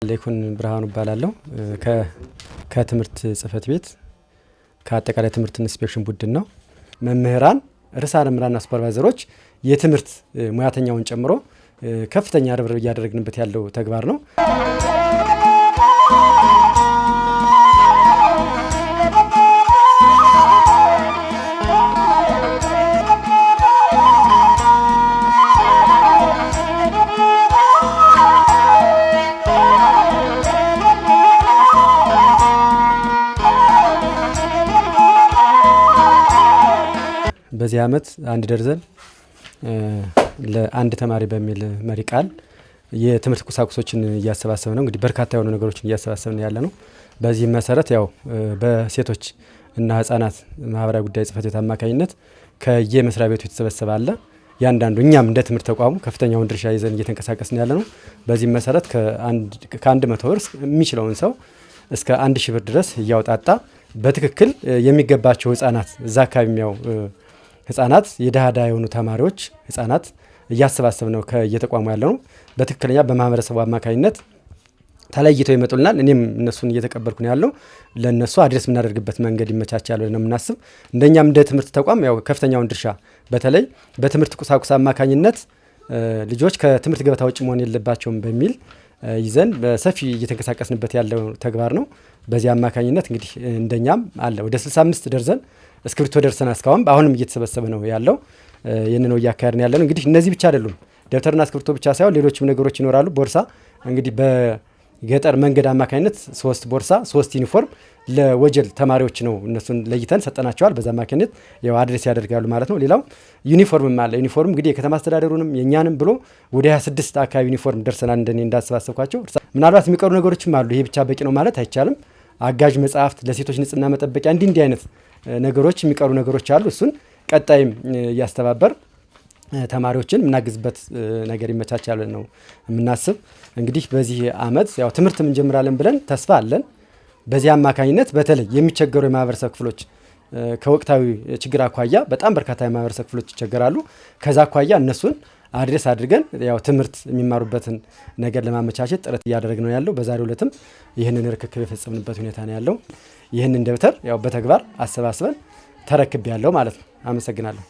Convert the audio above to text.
ሌኩን ብርሃኑ እባላለሁ ከትምህርት ጽህፈት ቤት ከአጠቃላይ ትምህርት ኢንስፔክሽን ቡድን ነው። መምህራን ርዕሳነ መምህራንና ሱፐርቫይዘሮች የትምህርት ሙያተኛውን ጨምሮ ከፍተኛ ርብርብ እያደረግንበት ያለው ተግባር ነው። በዚህ ዓመት አንድ ደርዘን ለአንድ ተማሪ በሚል መሪ ቃል የትምህርት ቁሳቁሶችን እያሰባሰብን ነው። እንግዲህ በርካታ የሆኑ ነገሮችን እያሰባሰብን ያለ ነው። በዚህ መሰረት ያው በሴቶች እና ህፃናት ማህበራዊ ጉዳይ ጽህፈት ቤት አማካኝነት ከየመስሪያ ቤቱ የተሰበሰበ አለ። ያንዳንዱ እኛም እንደ ትምህርት ተቋሙ ከፍተኛውን ድርሻ ይዘን እየተንቀሳቀስን ያለ ነው። በዚህ መሰረት ከ100 ብር የሚችለውን ሰው እስከ 1000 ብር ድረስ እያወጣጣ በትክክል የሚገባቸው ህፃናት እዛ አካባቢ ያው ህፃናት የዳዳ የሆኑ ተማሪዎች ህፃናት እያሰባሰብ ነው ከየተቋሙ ያለ ነው። በትክክለኛ በማህበረሰቡ አማካኝነት ተለይተው ይመጡልናል። እኔም እነሱን እየተቀበልኩ ነው ያለው። ለነሱ አድሬስ የምናደርግበት መንገድ ይመቻቻል ብለን ነው የምናስብ። እንደኛም እንደ ትምህርት ተቋም ያው ከፍተኛውን ድርሻ በተለይ በትምህርት ቁሳቁስ አማካኝነት ልጆች ከትምህርት ገበታ ውጭ መሆን የለባቸውም በሚል ይዘን በሰፊ እየተንቀሳቀስንበት ያለው ተግባር ነው። በዚህ አማካኝነት እንግዲህ እንደኛም አለ ወደ 65 ደርዘን እስክሪብቶ ደርሰና እስካሁን አሁንም እየተሰበሰበ ነው ያለው። ይህን ነው እያካሄድን ያለ ነው። እንግዲህ እነዚህ ብቻ አይደሉም። ደብተርና እስክሪብቶ ብቻ ሳይሆን ሌሎችም ነገሮች ይኖራሉ። ቦርሳ እንግዲህ በገጠር መንገድ አማካኝነት 3 ቦርሳ 3 ዩኒፎርም ለወጀል ተማሪዎች ነው እነሱን ለይተን ሰጠናቸዋል። በዛ አማካኝነት ያው አድሬስ ያደርጋሉ ማለት ነው። ሌላው ዩኒፎርም አለ። ዩኒፎርም እንግዲህ የከተማ አስተዳደሩንም የኛንም ብሎ ወደ 26 አካባቢ ዩኒፎርም ደርሰናል። እንደኔ እንዳሰባሰብኳቸው ምናልባት የሚቀሩ ነገሮችም አሉ። ይሄ ብቻ በቂ ነው ማለት አይቻልም። አጋዥ መጽሐፍት፣ ለሴቶች ንጽህና መጠበቂያ እንዲህ አይነት ነገሮች የሚቀሩ ነገሮች አሉ። እሱን ቀጣይም እያስተባበር ተማሪዎችን የምናግዝበት ነገር ይመቻቻል ነው የምናስብ። እንግዲህ በዚህ ዓመት ያው ትምህርትም እንጀምራለን ብለን ተስፋ አለን። በዚህ አማካኝነት በተለይ የሚቸገሩ የማህበረሰብ ክፍሎች ከወቅታዊ ችግር አኳያ በጣም በርካታ የማህበረሰብ ክፍሎች ይቸገራሉ። ከዛ አኳያ እነሱን አድሬስ አድርገን ያው ትምህርት የሚማሩበትን ነገር ለማመቻቸት ጥረት እያደረግን ነው ያለው። በዛሬው ዕለትም ይህንን ርክክብ የፈጸምንበት ሁኔታ ነው ያለው። ይህንን ደብተር ያው በተግባር አሰባስበን ተረክብ ያለው ማለት ነው። አመሰግናለሁ።